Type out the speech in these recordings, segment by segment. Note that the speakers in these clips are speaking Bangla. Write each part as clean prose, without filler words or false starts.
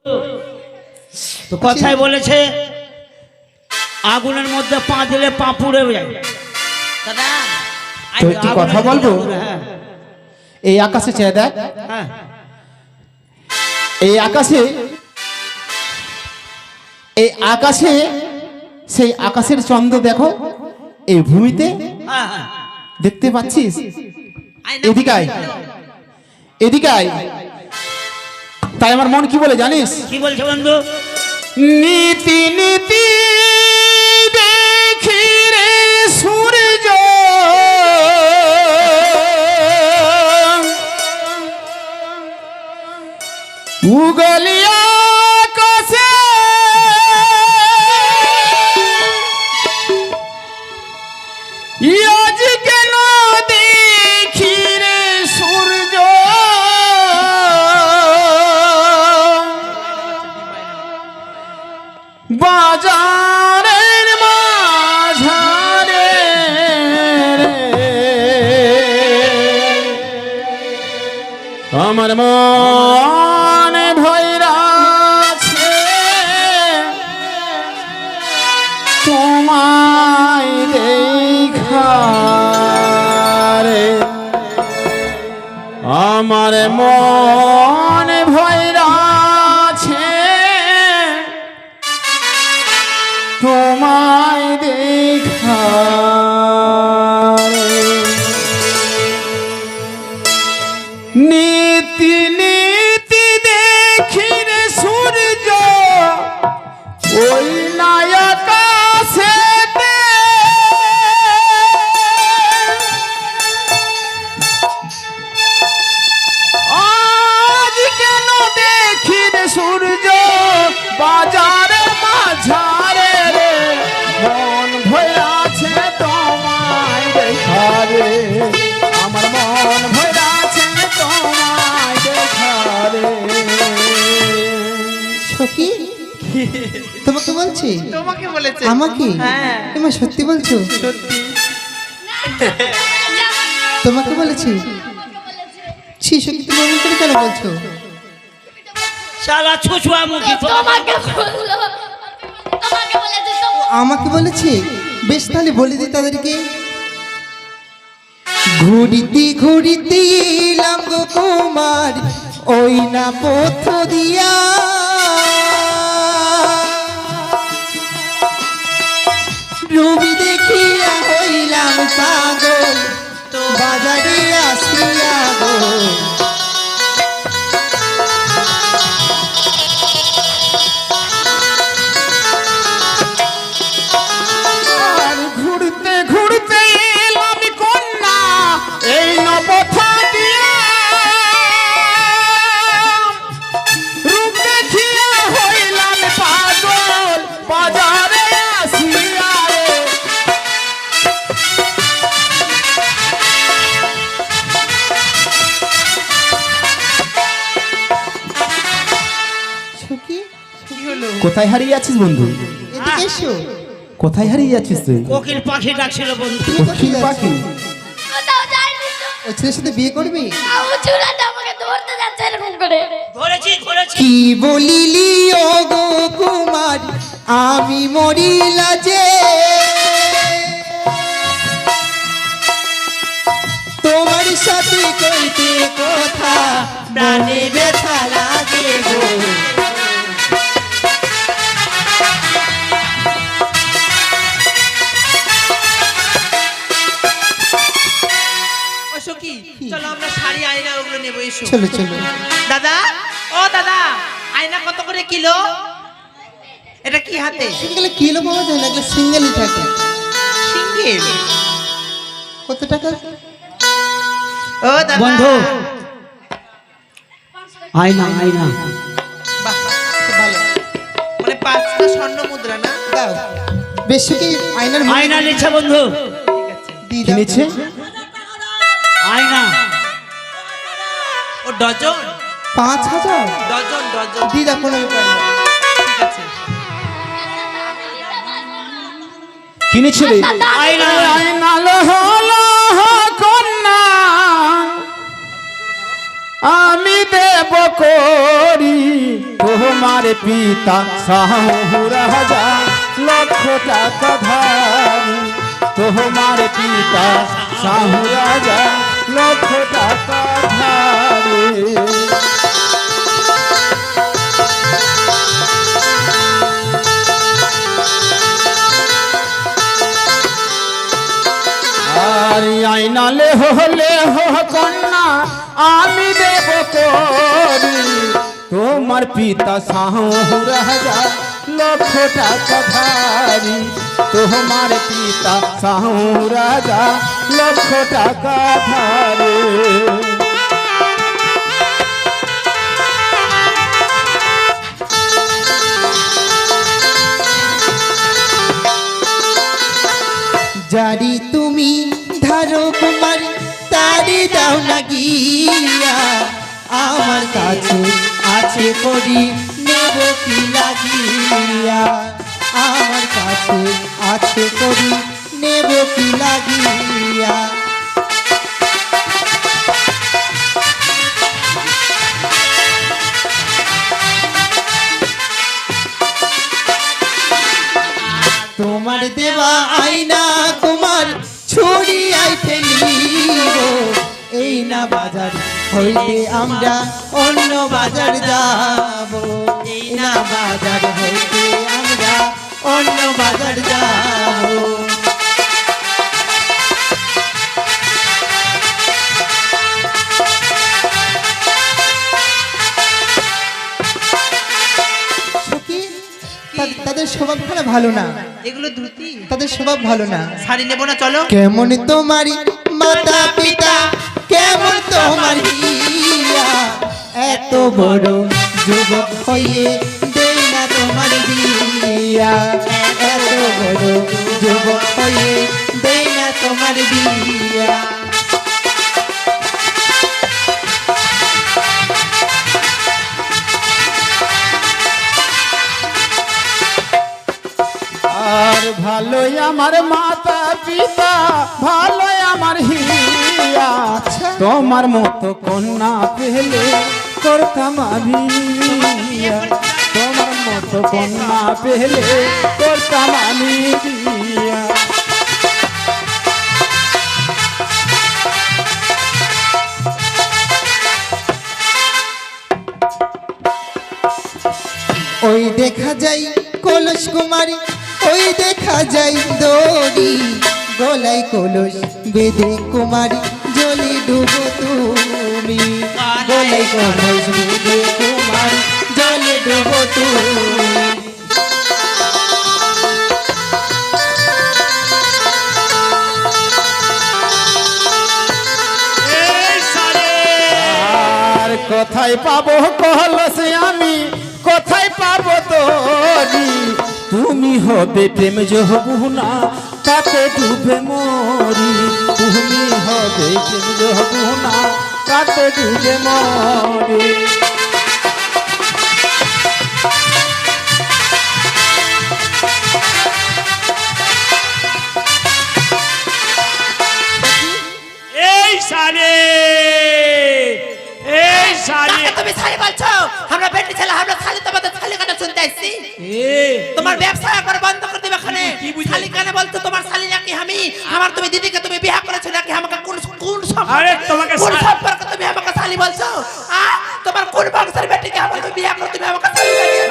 তো কথাই বলেছে আগুনের মধ্যে পা দিলে পা পুড়ে যায়। দাদা তো একটি কথা বলবো, এই আকাশে চেয়ে দেখ, হ্যাঁ এই আকাশে, এই আকাশে, সেই আকাশের চন্দ্র দেখো, এই ভূমিতে হ্যাঁ হ্যাঁ দেখতে পাচ্ছিস? এদিকে আয়, এদিকে আয়। তাই আমার মন কি বলে জানিস? কি বলছে বন্ধু? নীতি নীতি দেখি রে সূর্য উগলিয়া আকাশে, আজ কেন দেখি রে সূর্য বাজারের মাঝারে আমার মনে ভৈরাছে তোমায় দেখারে, আমার মনে ভৈরাছে তোমায় দেখারে। নীতি নীতি দেখি রে সূর্য ওই আকাশেতে, আজ কেন দেখি রে সূর্য বাজারে মাঝারে রে, মন ভৈরাছে তোমায় দেখারে, আমার মন ভৈরাছে তোমায় দেখারে। সখী তোমাকে বলছি? তোমাকে বলেছে? আমাকে? হ্যাঁ তুমি সত্যি বলছো? সত্যি। তোমাকে বলেছি? ছি সখী, তুমি এমন করে কেন বলছো? শালা ছুছুয়া মুখী তোমাকে বললো, তোমাকে বলেছে তো। আমাকে বলেছে? বেশ তাহলে বলে দিই তাদেরকে। ঘুরিতে ঘুরিতে এলাম গো কুমার ওই না পথ দিয়া, রবি দেখিয়া হইলাম পাগল বাজারে আসিয়া গো। আর ঘুরতে ঘুরতে এলাম কন্যা এই নবথা দিয়া, রূপ দেখিয়া হইলাম পাগল বাজারে আসিয়া রে। সখী কি হলো? কোথায় হারিয়ে আছিস বন্ধু? এদিকে এসো। কোথায় হারিয়ে যাচ্ছিস তুই? কোকিল পাখি ডাকছিল বন্ধু। তুমি কোথায় কোকিল যাচ্ছ? পাখি? কোথাও যাইনি তো। ওই ছেলের সাথে বিয়ে করবি? আউ চুরাটা আমাকে ধরতে যাচ্ছে এরকম করে। ধরেছি ধরেছি। কি বলিলি ও গো কুমার আমি মরিলা যে, তোমার সাথে কইতে কথা প্রাণে ব্যথা লাগে গো। ও সখী, চলো আমরা শাড়ি আয়না ওগুলো নেবো, এসো। চলো চলো। দাদা, ও দাদা, আয়না কত করে কিলো? এটা কি হাতে? সিঙ্গেলে কিলো পাওয়া যায় না, এগুলো সিঙ্গেলই থাকে। সিঙ্গেল? কত টাকা? ও দাদা বন্ধু আয়না আয়না বাহ, খুব ভালো। মানে 5টা স্বর্ণ মুদ্রা না? দাও বেশি কি আয়নার আয়না নিচ্ছে বন্ধু। ঠিক আছে। দিয়ে দাও। কিনেছে? আয়না ও ডজন? 5,000 dozen dozen. দিয়ে দাও, কোনো ব্যাপার না। ঠিক আছে। কিনেছে রে? আয়না আয়না লহ কন্যা আমি দেব দেব করি তোমার পিতা শাহু রাজা লক্ষ টাকা ধারি তোমার পিতা শাহু রাজা লক্ষ টাকা ধারি আর আইনা হলে কন্যা আমি দেব করি তোমার পিতা শাহু রাজা লক্ষ টাকা ধারি তোমার পিতা শাহু রাজা লক্ষ টাকা ধারি জারি তুমি ধারো কুমারী তারি দাও না গিয়া আমার কাছে আছে করি নেব কি লাগিয়া আমার কাছে আছে করি নেব কি লাগিয়া তোমার দেওয়া আয়না তোমার ছড়িয়াই ফেলিব এই না বাজার হইতে আমরা অন্য বাজার যাব এই না বাজার হইতে আমরা অন্য বাজার যাব তাদের স্বভাব ভালো না এগুলো ধুতি তাদের স্বভাব ভালো না শাড়ি নেবো না চলো কেমন তোমারি মাতা পিতা কেমন তোমার হিয়া এত বড় যুবক হয়ে দেই না তোমার বিয়া এত বড় যুবক হয়ে দেই না তোমার বিয়া আর ভালোই আমার মাতা পিতা ভালোই আমার হিয়া তোমার মতো কন্যা পেলে করতাম আমি বিয়া। তোমার মতো কন্যা পেলে করতাম আমি বিয়া। ওই দেখা যায় কলস কুমারী ওই দেখা যায় দড়ি গলায় কলস বেঁধে কুমারী জলে ডুবো তুমি গলায় কলস বেঁধে কুমারী জলে ডুবো তুমি আর কোথায় পাবো কলস আমি কোথায় পাবো তোরি তুমি হবে প্রেম যহবুনা তাতে ডুবে মরি তুমি হবে প্রেম যহবুনা তাতে ডুবে মরি এই সারে তুমি শাড়ি বলছো আমরা বেটি ছেলে আমরা শাড়ি তোমাদের শাড়ি কাটা শুনতে আসছি তোমার ব্যবসা করে বন্ধ করে দেবে এখানে শাড়ি কানে বলছো তোমার শাড়ি নাকি আমি আমার তুমি দিদিকে তুমি বিয়ে করেছো নাকি আমাকে কোন কোন আরে তোমাকে কোন সম্পর্কে তুমি আমাকে শাড়ি বলছো তোমার কোন বংশের বেটিকে আমাকে তুমি বিয়ে করে তুমি আমাকে শাড়ি বানিয়ে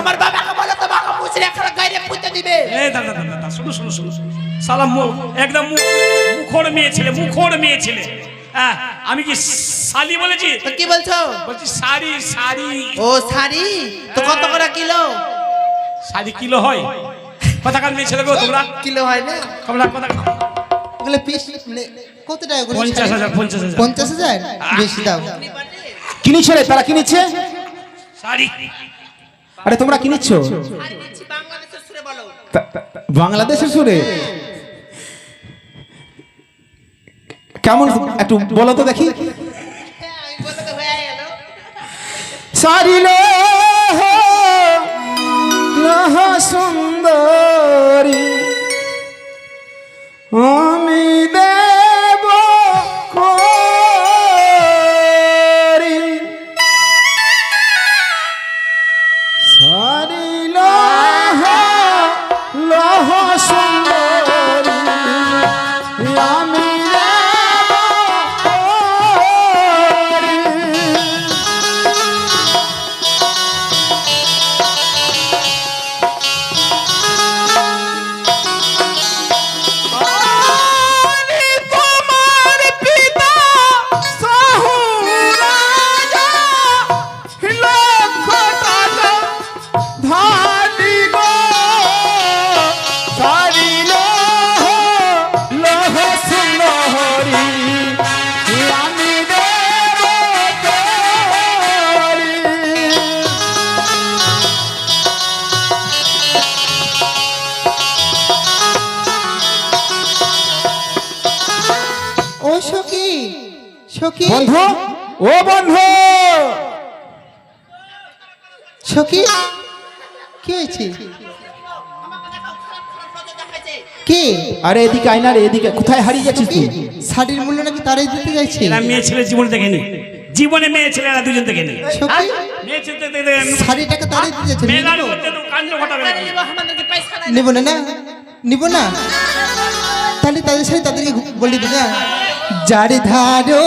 আমার বাবাকে বলো তোমাকে মুছরে একটা গায়ে পুঁতে দিবে এই দাদা দাদা শুনো শুনো শুনো সালাম একদম মুখর মেয়ে ছেলে হ্যাঁ আমি কি শালি বলেছি তো কি বলছো বলছি শাড়ি শাড়ি ও শাড়ি তো কত করে কিলো শাড়ি কিলো হয় কথা কান মেয়ে ছেলে গো তোমরা কিলো হয় না তোমরা কথা এগুলো পিস কত টাকা করে 50,000 50,000 বেশি দাও কিনেছে রে তারা কিনেছে শাড়ি আরে তোমরা কিনেছ শাড়ি নিচ্ছি বাংলাদেশের সুরে বলো বাংলাদেশের সুরে কেমন একটু বলো তো দেখি আমি বলতে তো হয়ে গেল সারিলে লহ সুন্দরী আমি দেব করি হরি লহ লহ সুন্দরী আমি ও সখী সখী বন্ধু ও বন্ধু সখী কি হয়েছে কে আরে এদিকে আয় না রে, এদিকে কোথায় হারিয়ে যাচ্ছিস তুই? শাড়ির মূল্য নাকি তারাই দিতে যাচ্ছে এরা মেয়ে ছেলে জীবনে দেখেনি, জীবনে মেয়ে ছেলে এরা দুজন দেখেনি। সখী মেয়ে ছেলে দেখে শাড়িটাকে তারাই দিতে যাচ্ছে নিয়ে মেলার নেবো? মধ্যে তো কাণ্ড ঘটাবে নাকি? আমাদেরকে পয়সা নাই নেবো না না নিব না তাহলে তাদের সাথে তাদেরকে বলে দিবে না যারে ধারো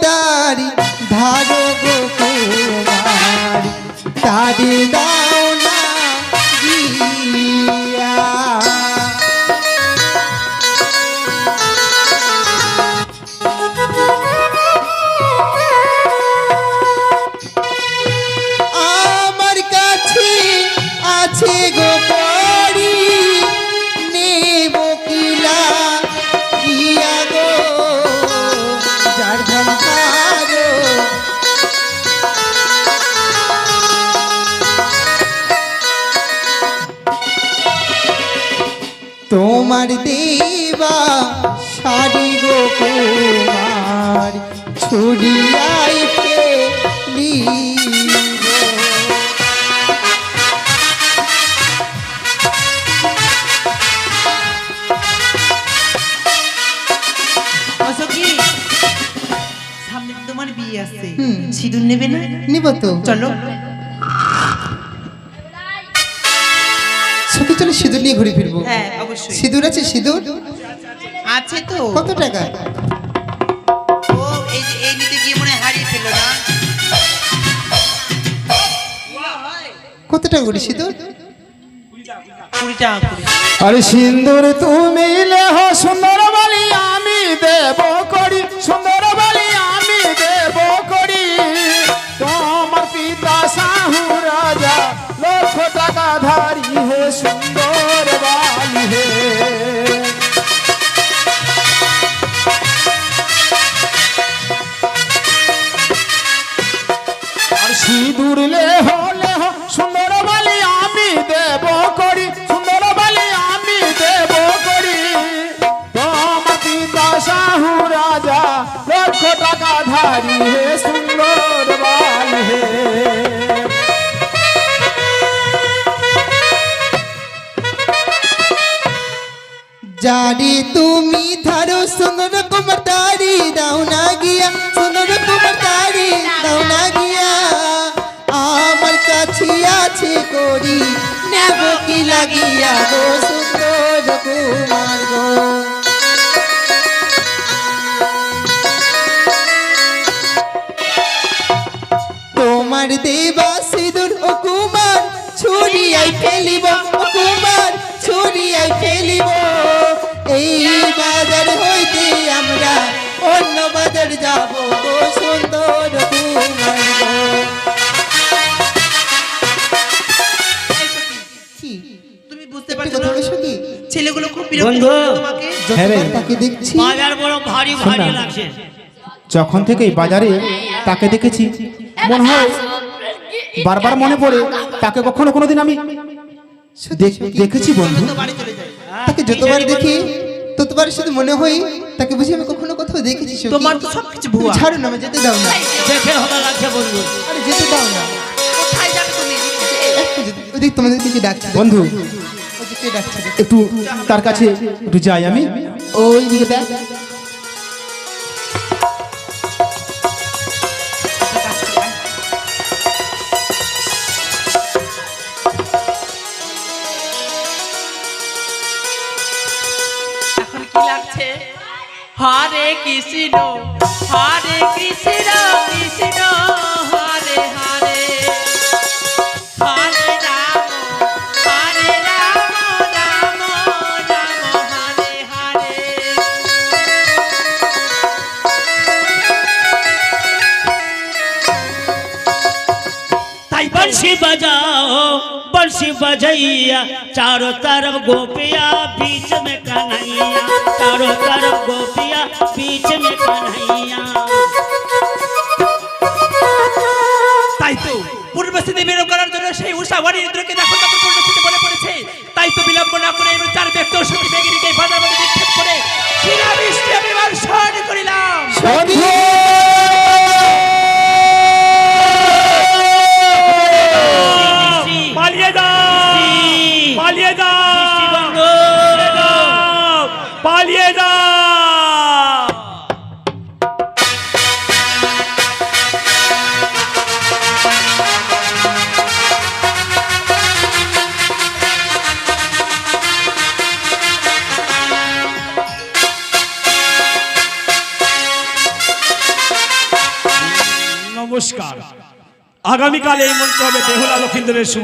তারি ধারো গো কুমার তারি দাও না গিয়া আমার কাছে আছে গো পরি নেব কিলা গিয়া গো যার ধনকারো তোমার দেবা শাড়ি গো কুমার ছুরিয়াই ফেলিব আচ্ছা কি সামনে তো তোমার বিয়ে আছে সিঁদুর নেবে না নিব তো চলো সখী চলো সিঁদুর নিয়ে ঘুরে ফিরবো হ্যাঁ অবশ্যই সিঁদুর আছে সিঁদুর আছে তো কত টাকা ও এই যে এই নিতে গিয়ে মনে হয় হারিয়ে ফেললো না কত টাকা করে সিঁদুর 20 টাকা করে আরে সিন্দুর তুমি লেহ সুন্দর বলি আমি দেব করি, সুন্দর বলি আমি দেব করি। তোমার পিতা শাহু রাজা লক্ষ টাকা ধারি হে সুন্দর বালি হে। আর সিঁদুর লেহ লেহ সুন্দর বলি আমি দেব করি, সুন্দর বলি আমি দেব করি। তোমার পিতা শাহু রাজা লক্ষ টাকা ধারি হে সুন্দর বালি হে। যারে তুমি ধারো সুন্দর কুমার তারি দাও না গিয়া সুন্দর কুমার তারি দাও না গিয়া আমার কাছে আছে করি নেব কি লাগিয়া গো সুন্দর কুমার গো তোমার দেবা সিঁদুর ও কুমার ছুরিয়াই ফেলিব ও কুমার ছুরিয়াই ফেলিব এই বাজার হইতে আমরা অন্য বাজার যাব গো সুন্দর কুমার গো কি তুমি বুঝতে একটু পারছো কথা না বলো সখী ছেলেগুলো খুব বিরক্ত বন্ধু। করে তোমাকে হ্যাঁ রে। যতবার তাকে দেখছি বাজার বড় ভারী ভারী লাগছে। যখন থেকে এই বাজারে তাকে দেখেছি মনে হয় বারবার মনে পড়ে তাকে কখনো কোনোদিন আমি দেখেছি বন্ধু। তো বাড়ি চলে যায় তাকে যতবার দেখি ততবার শুধু মনে হয় তাকে বুঝি আমি কখনো কোথাও দেখেছি সখী। তোমার তো সবকিছু তুমি ভুয়া ছাড়ো না আমি যেতে দাও না দেখে ভালো লাগছে বন্ধু। আরে যেতে দাও না কোথায় যাবে তুমি একটু ওদিক তোমাদেরকে কি ডাকছে বন্ধু ওদিক কে ডাকছে একটু তার কাছে একটু যাই আমি। ওই দিকে দেখ হরে কৃষ্ণ কৃষ্ণ হরে হরে হরে রাম রাম রাম হরে হরে। ताई बंसी बजाओ बंसी बजैया चारों तरफ गोपिया बीच में कन्हैया चारों तरफ गोपिया बीच में कन्हैया তাই তো পূর্বস্থিতি বিলোপ করার জন্য সেই উষা বরিন্দ্রকে দেখো তখন পূর্বস্থিতি বলে পড়েছে। তাই তো বিলম্ব না করে এবার চার ব্যক্তি ও সঙ্গী বেগিনীকে বাজার মধ্যে নিক্ষেপ করে শিলাবৃষ্টি আমি বর্ষণ করিলাম। पालिए जाओ पालिए जाओ पालिए जाओ নমস্কার আগামীকাল এই মঞ্চে হবে বেহুলা লক্ষিন্দরের শুভ